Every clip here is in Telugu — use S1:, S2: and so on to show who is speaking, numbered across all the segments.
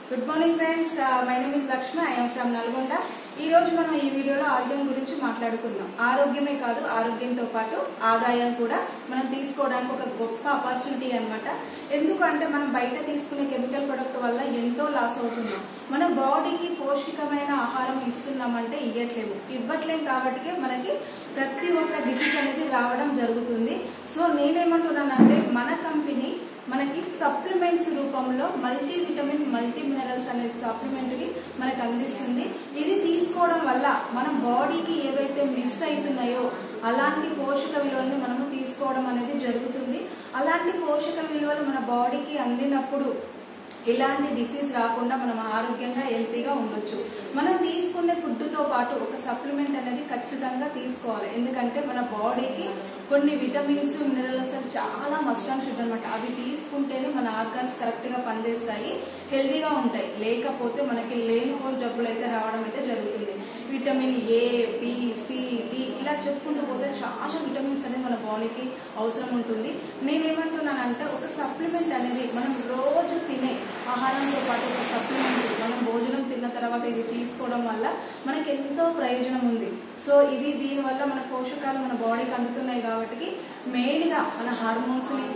S1: Good morning friends, my name is Lakshmi. I am from Nalgonda. ఈ రోజు మనం ఈ వీడియోలో ఆరోగ్యం గురించి మాట్లాడుకుందాం. ఆరోగ్యమే కాదు, ఆరోగ్యంతో పాటు ఆదాయం కూడా మనం తీసుకోవడానికి ఒక గొప్ప ఆపర్చునిటీ అన్నమాట. ఎందుకంటే మనం బయట తీసుకునే కెమికల్ ప్రొడక్ట్ వల్ల ఎంతో లాస్ అవుతున్నాం. మన బాడీకి పౌష్టికమైన ఆహారం ఇస్తున్నామంటే ఇవ్వట్లేం కాబట్టి మనకి ప్రతి ఒక్క డిసీజ్ అనేది రావడం జరుగుతుంది. సో నేనేమంటున్నానంటే మన కంపెనీ మనకి సప్లిమెంట్స్ రూపంలో మల్టీ విటమిన్ మల్టీ మినరల్స్ అనే సప్లిమెంట్ ని మనకు అందిస్తుంది. ఇది తీసుకోవడం వల్ల మన బాడీకి ఏవైతే మిస్ అవుతున్నాయో అలాంటి పోషక విలువల్ని మనము తీసుకోవడం అనేది జరుగుతుంది. అలాంటి పోషక విలువలు మన బాడీకి అందినప్పుడు ఇలాంటి డిసీజ్ రాకుండా మనం ఆరోగ్యంగా హెల్తీగా ఉండొచ్చు. మనం తీసుకునే ఫుడ్ తో పాటు ఒక సప్లిమెంట్ అనేది ఖచ్చితంగా తీసుకోవాలి. ఎందుకంటే మన బాడీకి కొన్ని విటమిన్స్ మినరల్స్ చాలా మస్ట్ అండ్ షుడ్ అనమాట. అవి తీసుకుంటేనే మన ఆర్గాన్స్ కరెక్ట్ గా పనిచేస్తాయి, హెల్తీగా ఉంటాయి. లేకపోతే మనకి లేనిపోని జబ్బులు అయితే రావడం అయితే జరుగుతుంది. Vitamin A, B, C, D ఇలా చెప్పుకుంటూ పోతే చాలా విటమిన్స్ అనేది మన బాడీకి అవసరం ఉంటుంది. నేనేమంటున్నానంటే ఒక సప్లిమెంట్ అనేది మనం రోజు తినే ఆహారంతో పాటు ఒక సప్లిమెంట్ మనం భోజనం తిన్న తర్వాత ఇది తీసుకోవడం వల్ల మనకి ఎంతో ప్రయోజనం ఉంది. సో దీనివల్ల మన పోషకాలు మన బాడీకి అందుతున్నాయి కాబట్టి మెయిన్ గా మన హార్మోన్స్ ని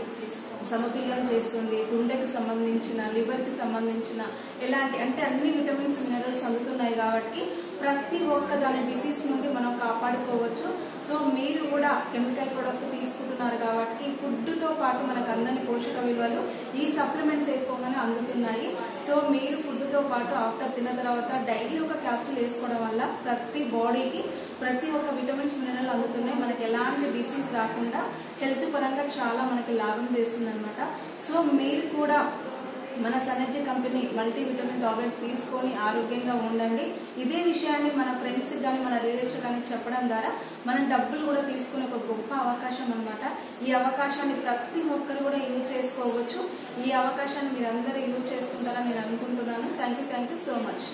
S1: సమతుల్యం చేస్తుంది. గుండెకి సంబంధించిన, లివర్ కి సంబంధించిన ఎలాంటి అంటే అన్ని విటమిన్స్ మినరల్స్ అందుతున్నాయి కాబట్టి ప్రతి ఒక్క దాని డిసీజ్ నుండి మనం కాపాడుకోవచ్చు. సో మీరు కూడా కెమికల్ ప్రొడక్ట్ తీసుకుంటున్నారు కాబట్టి ఫుడ్ తో పాటు మనకు అందని పోషక విలువలు ఈ సప్లిమెంట్స్ వేసుకోగానే అందుతున్నాయి. సో మీరు ఫుడ్ తో పాటు ఆఫ్టర్ తిన్న తర్వాత డైలీ ఒక క్యాప్సూల్ వేసుకోవడం వల్ల ప్రతి బాడీకి ప్రతి ఒక్క విటమిన్స్ మినరల్ అందుతున్నాయి. మనకి ఎలాంటి డిసీజ్ రాకుండా హెల్త్ పరంగా చాలా మనకి లాభం చేస్తుంది అనమాట. సో మీరు కూడా మన సనర్జీ కంపెనీ మల్టీ విటమిన్ టాబ్లెట్స్ తీసుకొని ఆరోగ్యంగా ఉండండి. ఇదే విషయాన్ని మన ఫ్రెండ్స్ కానీ మన రిలేషన్ కానీ చెప్పడం ద్వారా మనం డబ్బులు కూడా తీసుకునే ఒక గొప్ప అవకాశం అనమాట. ఈ అవకాశాన్ని ప్రతి ఒక్కరు కూడా యూజ్ చేసుకోవచ్చు. ఈ అవకాశాన్ని మీరు అందరూ యూజ్ చేసుకుంటారని నేను అనుకుంటున్నాను. Thank you so much.